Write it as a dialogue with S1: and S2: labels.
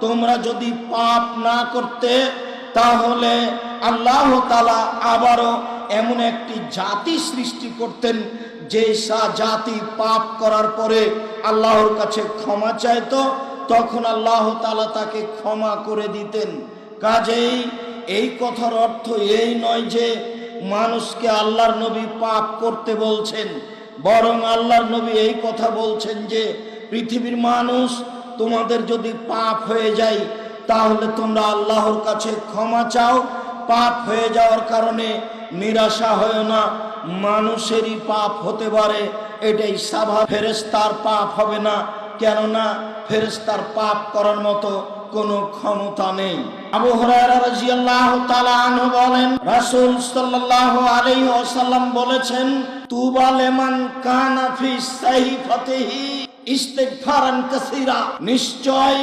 S1: তোমরা যদি পাপ না করতে তাহলে আল্লাহ তাআলা আবারও এমন একটি জাতি সৃষ্টি করতেন যে জাতি পাপ করার পরে আল্লাহর কাছে ক্ষমা চাইতো, তখন আল্লাহ তাআলা তাকে ক্ষমা করে দিতেন। কাজেই এই কথার অর্থ এই নয় যে মানুষকে আল্লাহর নবী পাপ করতে বলছেন, বরং আল্লাহর নবী এই কথা বলছেন যে পৃথিবীর মানুষ, তোমাদের যদি পাপ হয়ে যায় তাহলে তোমরা আল্লাহর কাছে ক্ষমা চাও। পাপ হয়ে যাওয়ার কারণে নিরাশা হয় না, মানুষেরই পাপ হতে পারে, এটাই স্বাভাবিক। ফেরেশতার পাপ হবে না, কেননা ফেরেশতার পাপ করার মতো কোনো ক্ষমতা নেই। আবু হুরায়রা রাদিয়াল্লাহু তাআলা আনহু বলেন, রাসূল সাল্লাল্লাহু আলাইহি ওয়াসাল্লাম বলেছেন, তুবা লিমান কানা ফি সাহিফাতিহি ইস্তিগফারান কাসীরা, নিশ্চয়